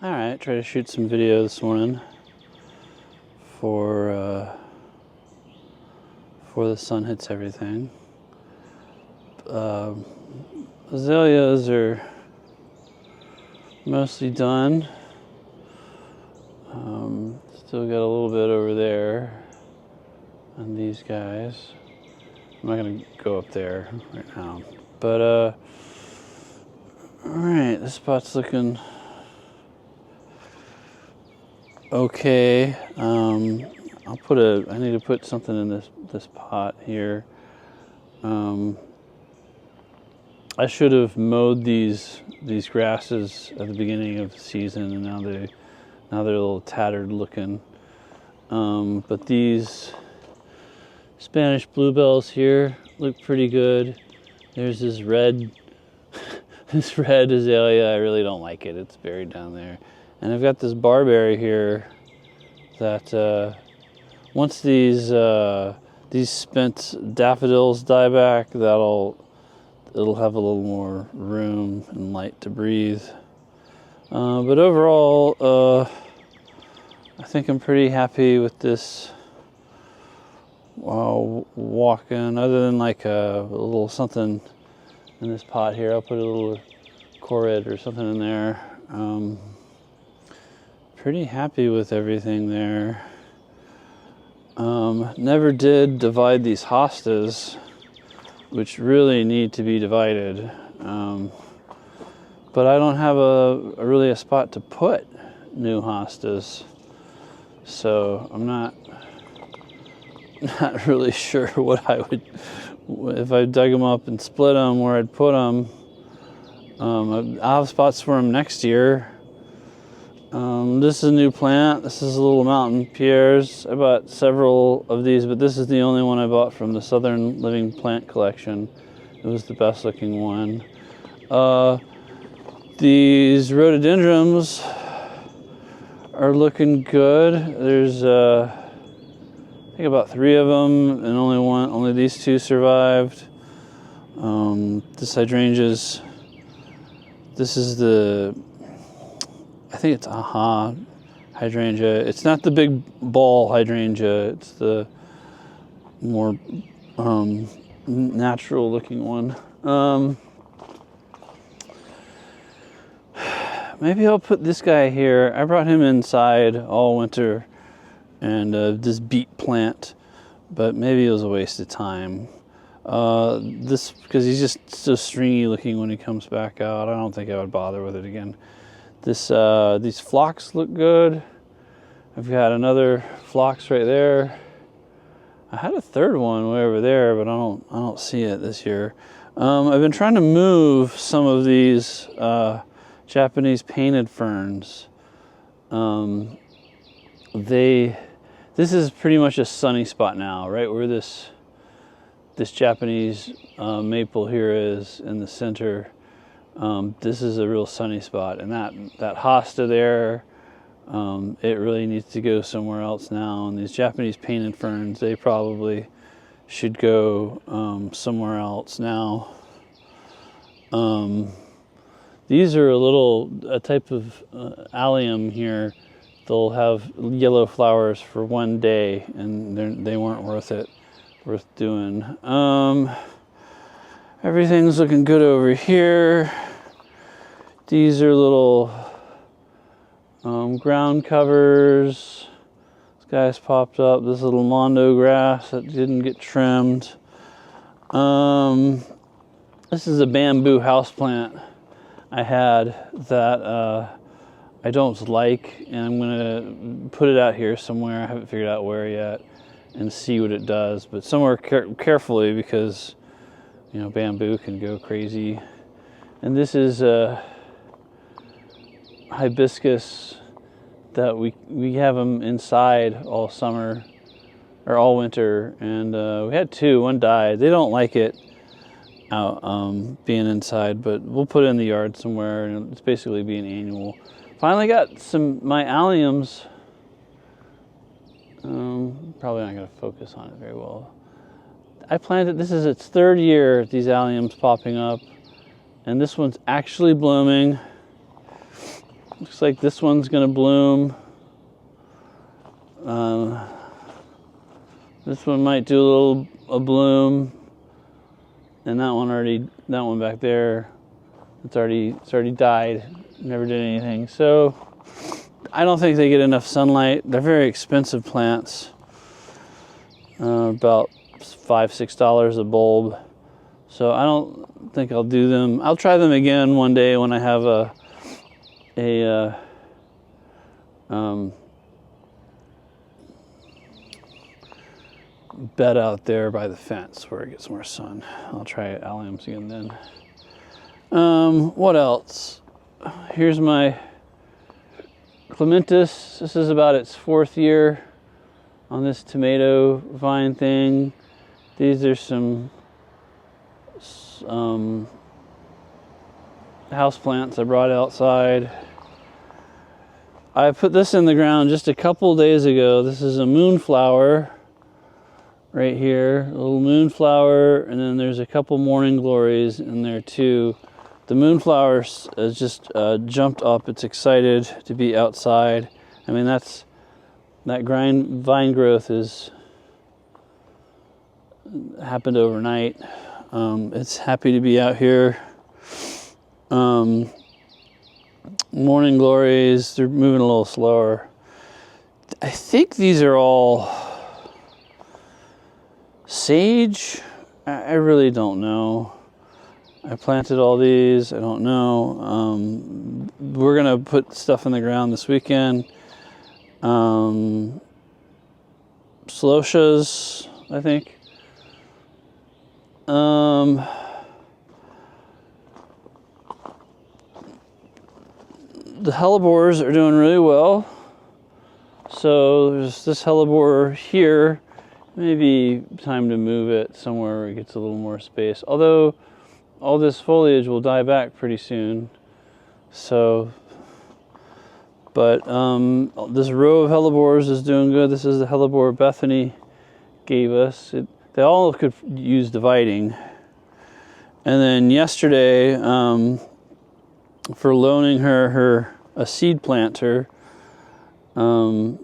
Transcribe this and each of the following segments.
All right, try to shoot some video this morning before the sun hits everything. Azaleas are mostly done. Still got a little bit over there on these guys. I'm not gonna go up there right now, but all right, this spot's looking okay. I need to put something in this pot here. I should have mowed these grasses at the beginning of the season, and now they're a little tattered looking. But these Spanish bluebells here look pretty good. There's this red this red azalea. I really don't like it. It's buried down there. And I've got this barberry here that once these spent daffodils die back, it'll have a little more room and light to breathe. But overall, I think I'm pretty happy with this walk-in, other than like a little something in this pot here. I'll put a little corid or something in there. Pretty happy with everything there. Never did divide these hostas, which really need to be divided. But I don't have really a spot to put new hostas, so I'm not really sure what I would, if I dug them up and split them, where I'd put them. I'll have spots for them next year. This is a new plant. This is a little mountain pieris. I bought several of these, but this is the only one I bought from the Southern Living Plant Collection. It was the best looking one. These rhododendrons are looking good. There's I think about 3 of them, and only these 2 survived. This hydrangeas. This is I think it's hydrangea. It's not the big ball hydrangea. It's the more natural looking one. Maybe I'll put this guy here. I brought him inside all winter, and this beet plant, but maybe it was a waste of time. Because he's just so stringy looking when he comes back out. I don't think I would bother with it again. These phlox look good. I've got another phlox right there. I had a third one way over there, but I don't see it this year. I've been trying to move some of these Japanese painted ferns. This is pretty much a sunny spot now, right where this Japanese maple here is in the center. This is a real sunny spot, and that hosta there, it really needs to go somewhere else now. And these Japanese painted ferns, they probably should go somewhere else now. These are a type of allium here. They'll have yellow flowers for one day, and they weren't worth doing. Everything's looking good over here. These are little ground covers. This guy's popped up. This little mondo grass that didn't get trimmed. This is a bamboo houseplant I had that I don't like, and I'm gonna put it out here somewhere. I haven't figured out where yet, and see what it does. But somewhere carefully, because bamboo can go crazy. And this is a hibiscus that we have them inside all summer or all winter, and we had 2. One died. They don't like it out being inside, but we'll put it in the yard somewhere, and it's basically being annual. Finally got my alliums. Probably not going to focus on it very well. I planted, this is its 3rd year, these alliums popping up, and this one's actually blooming. Looks like this one's gonna bloom. This one might do a bloom, and that one back there, it's already died. Never did anything. So I don't think they get enough sunlight. They're very expensive plants. About $5-6 a bulb. So I don't think I'll do them. I'll try them again one day when I have a bed out there by the fence where it gets more sun. I'll try Alliums again then. What else? Here's my clematis. This is about its 4th year on this tomato vine thing. These are some house plants I brought outside. I put this in the ground just a couple days ago. This is a moonflower right here, a little moonflower, and then there's a couple morning glories in there too. The moonflower has just jumped up. It's excited to be outside. I mean, that vine growth is happened overnight. It's happy to be out here. Morning glories, they're moving a little slower. I think these are all sage. I really don't know. I planted all these. I don't know. We're gonna put stuff in the ground this weekend. Celotias, I think. The hellebores are doing really well. So there's this hellebore here. Maybe time to move it somewhere where it gets a little more space. Although all this foliage will die back pretty soon. So, but this row of hellebores is doing good. This is the hellebore Bethany gave us. They all could use dividing. And then yesterday, for loaning her a seed planter, a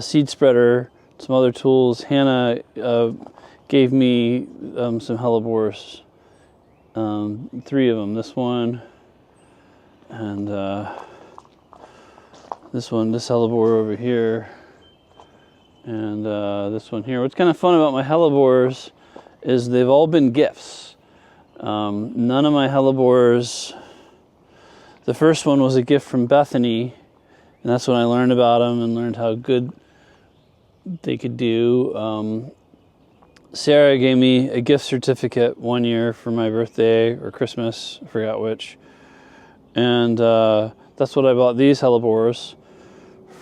seed spreader, some other tools, Hannah gave me some hellebores, 3 of them. This one, and this hellebore over here, and this one here. What's kind of fun about my hellebores is they've all been gifts. None of my hellebores. The first one was a gift from Bethany, and that's when I learned about them and learned how good they could do. Sarah gave me a gift certificate one year for my birthday or Christmas, I forgot which. And that's what I bought these hellebores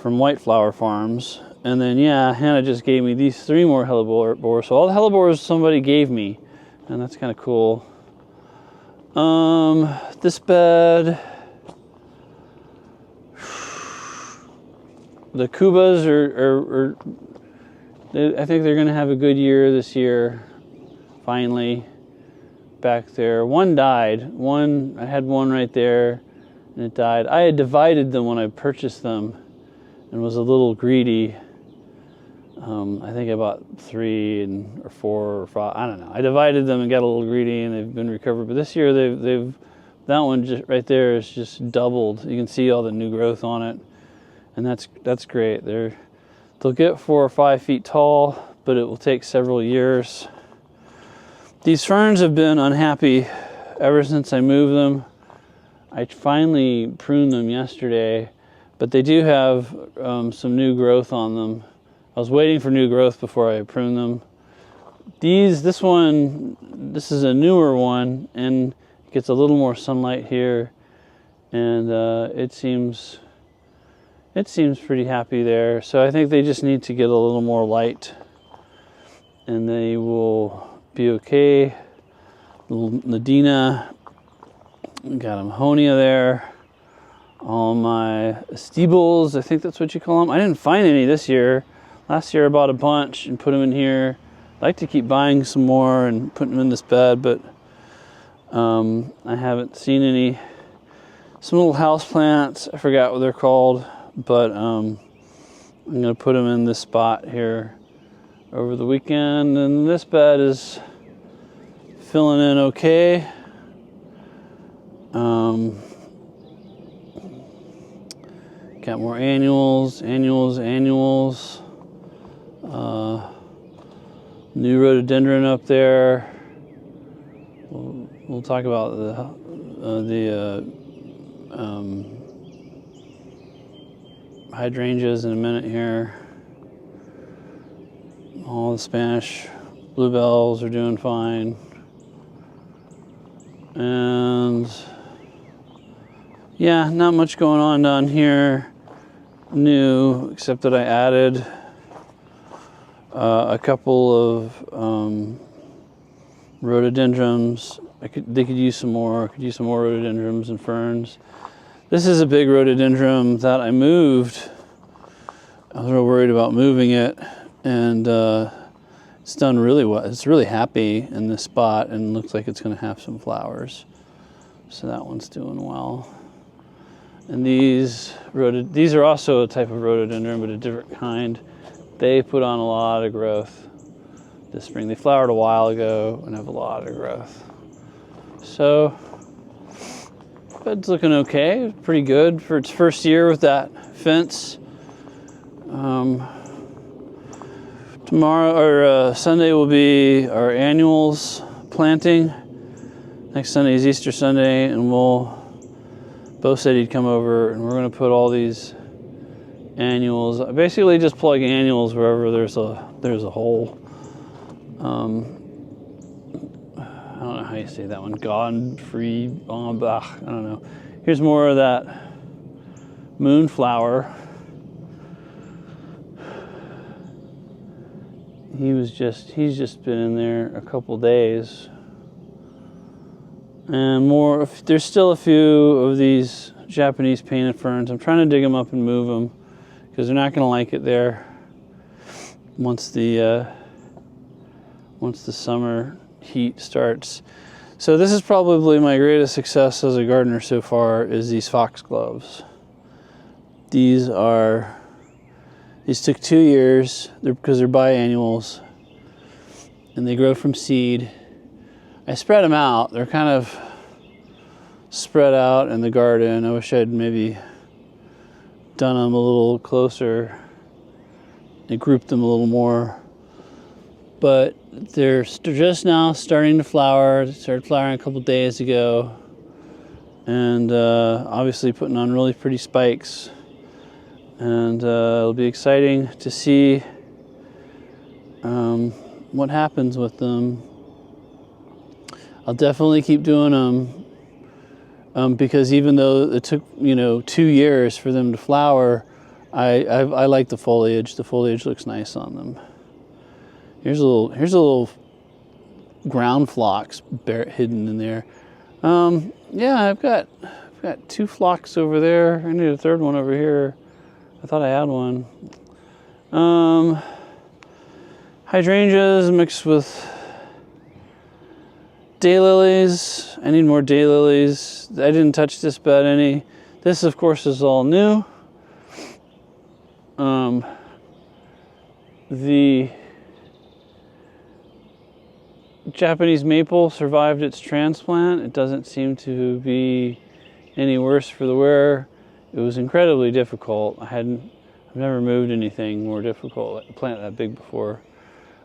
from White Flower Farms. And then, yeah, Hannah just gave me these 3 more hellebores. So all the hellebores somebody gave me, and that's kind of cool. This bed, the Cubas I think they're going to have a good year this year, finally, back there. One died. I had one right there, and it died. I had divided them when I purchased them and was a little greedy. I think I bought 3 or 4 or 5. I don't know. I divided them and got a little greedy, and they've been recovered. But this year, that one just right there is just doubled. You can see all the new growth on it, and that's great. They'll get 4 or 5 feet tall, but it will take several years. These ferns have been unhappy ever since I moved them. I finally pruned them yesterday, but they do have some new growth on them. I was waiting for new growth before I pruned them. This is a newer one, and it gets a little more sunlight here, and it seems pretty happy there. So I think they just need to get a little more light, and they will be okay. Little Nadina, got a Mahonia there. All my Steebles, I think that's what you call them. I didn't find any this year. Last year I bought a bunch and put them in here. I like to keep buying some more and putting them in this bed, but I haven't seen any some little house plants. I forgot what they're called, but I'm gonna put them in this spot here over the weekend. And this bed is filling in okay. Got more annuals. New rhododendron up there. We'll talk about the hydrangeas in a minute here. All the Spanish bluebells are doing fine. And yeah, not much going on down here new, except that I added a couple of rhododendrons. They could use some more. I could use some more rhododendrons and ferns. This is a big rhododendron that I moved. I was real worried about moving it, and it's done really well. It's really happy in this spot and looks like it's going to have some flowers. So that one's doing well. And these are also a type of rhododendron, but a different kind. They put on a lot of growth this spring. They flowered a while ago and have a lot of growth. So, bed's looking okay. Pretty good for its first year with that fence. Tomorrow or Sunday will be our annuals planting. Next Sunday is Easter Sunday, and Bo said he'd come over, and we're going to put all these annuals. I basically just plug annuals wherever there's a hole. I don't know how you say that one. Godfrey, I don't know. Here's more of that moonflower. He's just been in there a couple days. And more, there's still a few of these Japanese painted ferns. I'm trying to dig them up and move them because they're not going to like it there once the summer heat starts. So this is probably my greatest success as a gardener so far, is these foxgloves. These took 2 years because they're biannuals and they grow from seed. I spread them out. They're kind of spread out in the garden. I wish I'd maybe done them a little closer and grouped them a little more. But they're just now starting to flower. They started flowering a couple days ago. And obviously putting on really pretty spikes. And it'll be exciting to see what happens with them. I'll definitely keep doing them because even though it took 2 years for them to flower, I like the foliage. The foliage looks nice on them. Here's a little ground phlox hidden in there. Yeah, I've got 2 phlox over there. I need a third one over here. I thought I had one. Hydrangeas mixed with daylilies. I need more daylilies. I didn't touch this bed any. This, of course, is all new. The Japanese maple survived its transplant. It doesn't seem to be any worse for the wear. It was incredibly difficult. I've never moved anything more difficult, a plant that big before.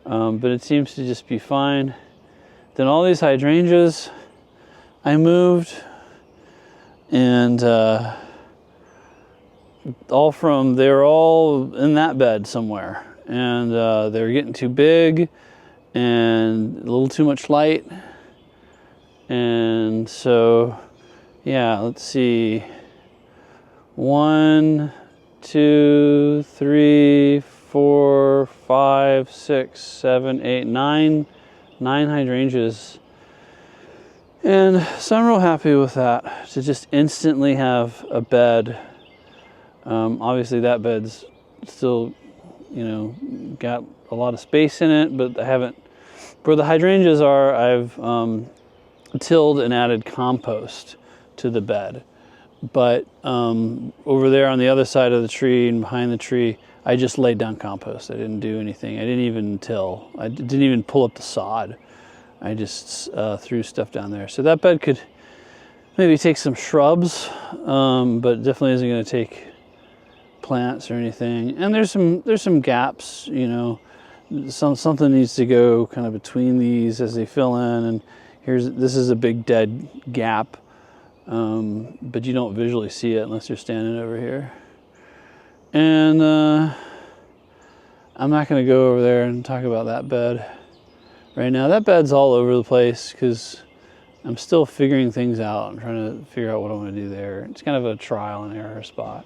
But it seems to just be fine. Then all these hydrangeas I moved, and they're all in that bed somewhere, and they're getting too big and a little too much light. And so, yeah, let's see. 1, 2, 3, 4, 5, 6, 7, 8, 9 hydrangeas. And so I'm real happy with that, to just instantly have a bed. Obviously that bed's still, got a lot of space in it, but I haven't, where the hydrangeas are, I've tilled and added compost to the bed. But over there on the other side of the tree and behind the tree, I just laid down compost. I didn't do anything. I didn't even till. I didn't even pull up the sod. I just threw stuff down there. So that bed could maybe take some shrubs, but definitely isn't going to take plants or anything. And there's some gaps, you know. Something needs to go kind of between these as they fill in. And this is a big dead gap. But you don't visually see it unless you're standing over here. And I'm not going to go over there and talk about that bed right now. That bed's all over the place because I'm still figuring things out. I'm trying to figure out what I want to do there. It's kind of a trial and error spot.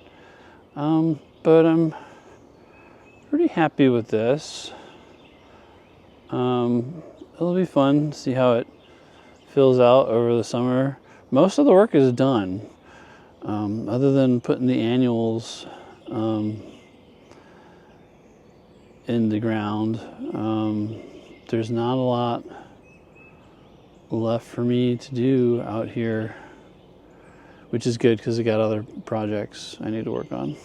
But I'm pretty happy with this. It'll be fun to see how it fills out over the summer. Most of the work is done, other than putting the annuals in the ground. There's not a lot left for me to do out here, which is good because I got other projects I need to work on.